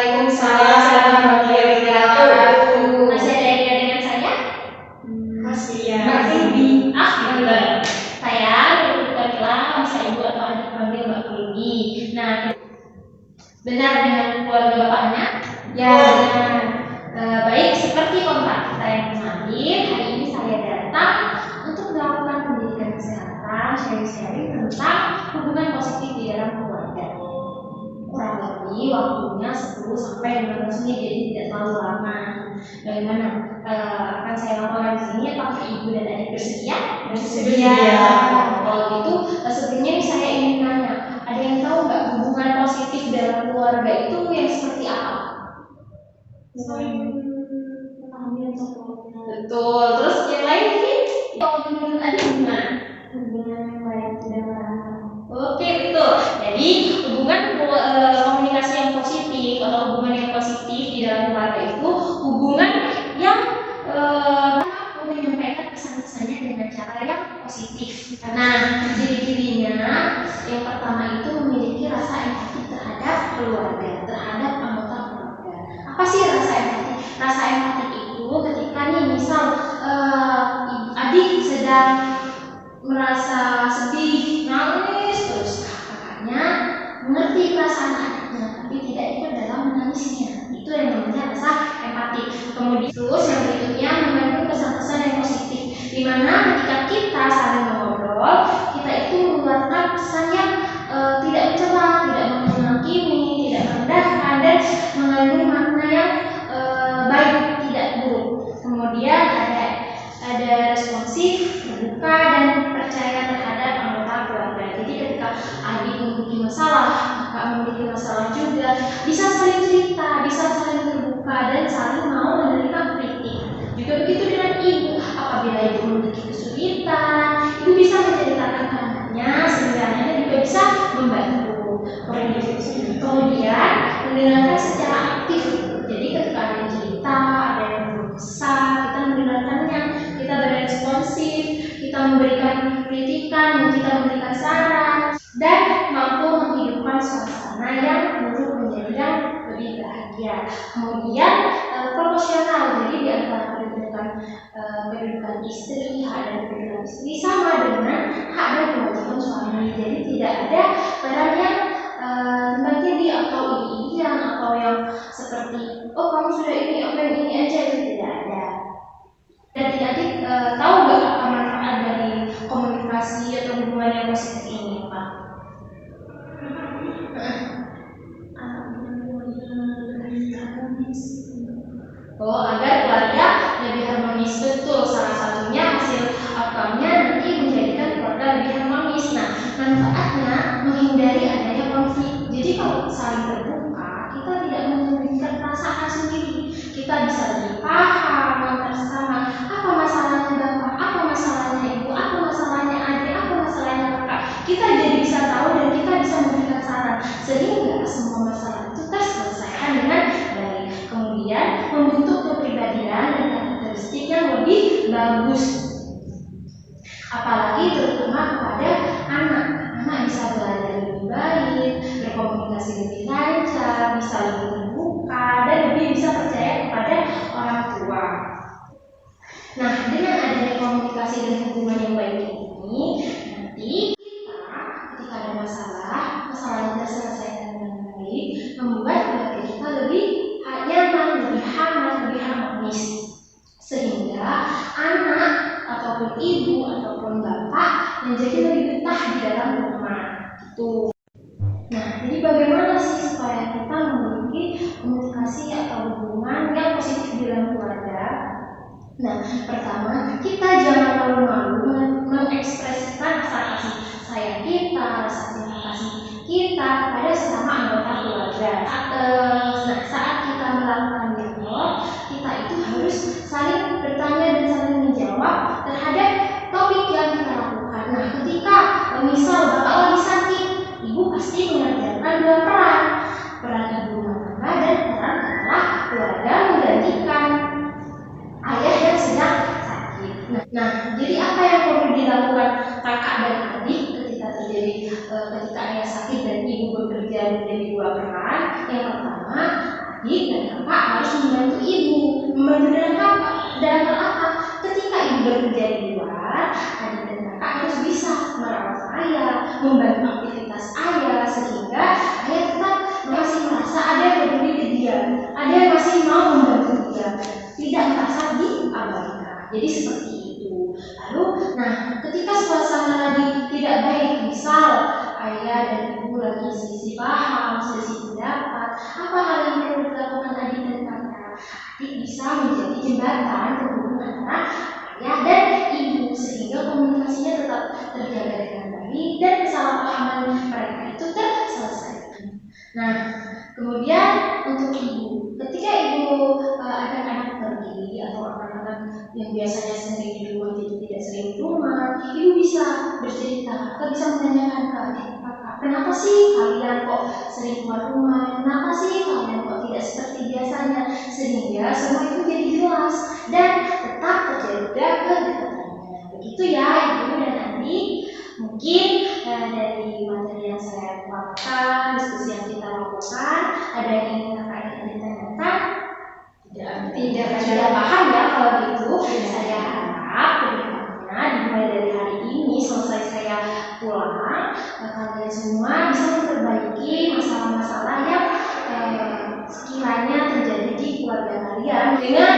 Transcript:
Waalaikumsalam warahmatullahi wabarakatuh. Masih ada yang ingat dengan saya? Masih ya. Benar. Saya kebetulan bisa ibu atau adik panggil Mbak Bibi. Nah, benar dengan keluarga bapaknya? Ya. Baik, seperti kontrak kita yang kemarin, hari ini saya datang untuk melakukan pendidikan kesehatan, sharing-sharing tentang hubungan positif di dalam keluarga. Kurang lebih waktunya 10 sampai 15 menit, jadi tidak terlalu lama. Bagaimana? Akan saya lakukan di sini. Apakah ibu dan adik bersedia? Bersedia. Kalau gitu, sebelumnya saya ingin tanya, ada yang tahu nggak hubungan positif dalam keluarga itu yang seperti apa? Betul. Terus yang lain mungkin? Ada gimana? Hubungan yang baik dengan Oke, betul. Jadi hubungan komunikasi yang positif atau hubungan yang positif di dalam keluarga itu hubungan yang menyampaikan pesan-pesannya dengan cara yang positif. Nah, ciri-cirinya yang pertama itu memiliki rasa empati terhadap keluarga, terhadap anggota keluarga. Apa sih rasa empati? Rasa empati itu ketika nih misal adik sedang merasa sedih, nangis terus, kakaknya mengerti perasaan adiknya, tapi tidak ikut dalam menangisnya. Itu yang namanya rasa empati. Kemudian terus yang berikutnya mengandung pesan-pesan yang positif, di mana ketika kita saling mengobrol, kita itu mengeluarkan pesan yang tidak mencela, tidak menghakimi, tidak merendahkan, dan mengandung makna yang baik, tidak buruk. Kemudian ada responsif, terbuka, dan percaya terhadap anggota keluarga. Jadi ketika adik memiliki masalah, kakak memiliki masalah juga, bisa saling cerita, bisa saling terbuka, dan saling mau menerima kritik. Juga begitu dengan ibu, apabila ibu memiliki kesulitan, ibu bisa menceritakan ke anaknya, sehingga anaknya juga bisa membantu. Kemudian mendengarkan secara aktif. Jadi ketika ada yang cerita, ada yang berkesan, kita mendengarkannya, kita beresponsif, kita memberikan kritikan, kita memberikan saran, dan mampu menghidupkan suasana yang buruk menjadi yang lebih bahagia. Kemudian proporsional, jadi di antara kedudukan istri, hak dan kedudukan istri sama dengan hak dan kewajiban suami. Jadi tidak ada barang yang bagian dia atau ini atau yang seperti kamu sudah ini, apa yang ini aja, itu tidak ada. Dan adik tahu nggak apa manfaat dari komunikasi atau hubungan yang positif ini, Pak? Agar keluarga lebih harmonis. Betul, salah satunya hasil outcome-nya nanti menjadikan keluarga lebih harmonis. Nah, manfaatnya menghindari adanya konflik. Jadi kalau saling terbuka, kita tidak memberikan perasaan sendiri. Kita bisa lebih paham antar sesama. Apa masalahnya bapak? Apa masalahnya ibu? Apa masalahnya adik? Apa masalahnya kakak? Kita jadi bisa tahu dan kita bisa memberikan saran sehingga semua masalah itu terselesaikan dengan baik. Kemudian membentuk kepribadian dan karakteristik yang lebih bagus. Apalagi terutama kepada anak. Anak bisa belajar lebih baik, berkomunikasi lebih lancar, bisa lebih terbuka, dan lebih bisa percaya kepada orang tua. Nah, dengan adanya komunikasi dan hubungan yang baik ini, nanti kita ketika ada masalah kita selesaikan dengan baik, membuat keluarga kita lebih nyaman, lebih hangat, lebih harmonis, sehingga anak ataupun ibu ataupun bapak menjadi lebih betah di dalam rumah. Itu. Nah, jadi bagaimana sih supaya kita memiliki komunikasi atau hubungan yang positif di dalam keluarga? Nah, pertama, kita jangan malu-malu mengekspresikan rasa kasih sayang kita, rasa terima kasih kita kepada sesama anggota keluarga. Saat kita melakukan dialog, kita itu harus saling bertanya dan saling menjawab terhadap topik yang kita lakukan. Nah, ketika misal bapak lagi sakit, ibu pasti mengerjakan dua peran ibu rumah tangga dan peran kepala keluarga menggantikan ayah yang sedang sakit. Nah, jadi apa yang perlu dilakukan kakak dan adik ketika ketika ayah sakit dan ibu bekerja menjadi dua peran? Yang pertama, adik dan kakak harus membantu ibu. Membantu dalam hal apa? Ketika ibu bekerja di luar, adik dan kakak harus bisa merawat ayah, membantu aktivitas ayah, sehingga ayah tetap masih merasa ada yang peduli ke dia, ada yang masih mau membantu dia, tidak merasa diabaikan. Jadi seperti itu. Lalu, ketika suasana lagi tidak baik, misal ayah dan ibu lagi selisih paham, selisih pendapat, apa hal yang perlu dilakukan adik dan kakak? Adik bisa menjadi jembatan penghubung antara ayah dan ibu, sehingga komunikasinya tetap terjaga dengan baik dan kesalahpahaman mereka itu terselesaikan. Kemudian untuk ibu, ketika ibu anak-anak pergi atau anak-anak yang biasanya sering di rumah jadi tidak sering di rumah, ibu bisa bercerita, atau bisa menanyakan ke adik kakak, kenapa sih kalian kok sering keluar rumah? Kenapa sih kalian kok tidak seperti biasanya? Sehingga semua itu jadi jelas dan tetap terjaga kedekatannya. Begitu ya ibu dan adik. Mungkin dari materi yang saya paparkan, diskusi yang kita lakukan, ada yang ingin kakak ditanyakan? Tidak paham ya kalau gitu. Saya harap kedepannya dimulai dari hari ini selesai saya pulang, kalian semua bisa memperbaiki masalah-masalah yang sekiranya terjadi di keluarga kalian dengan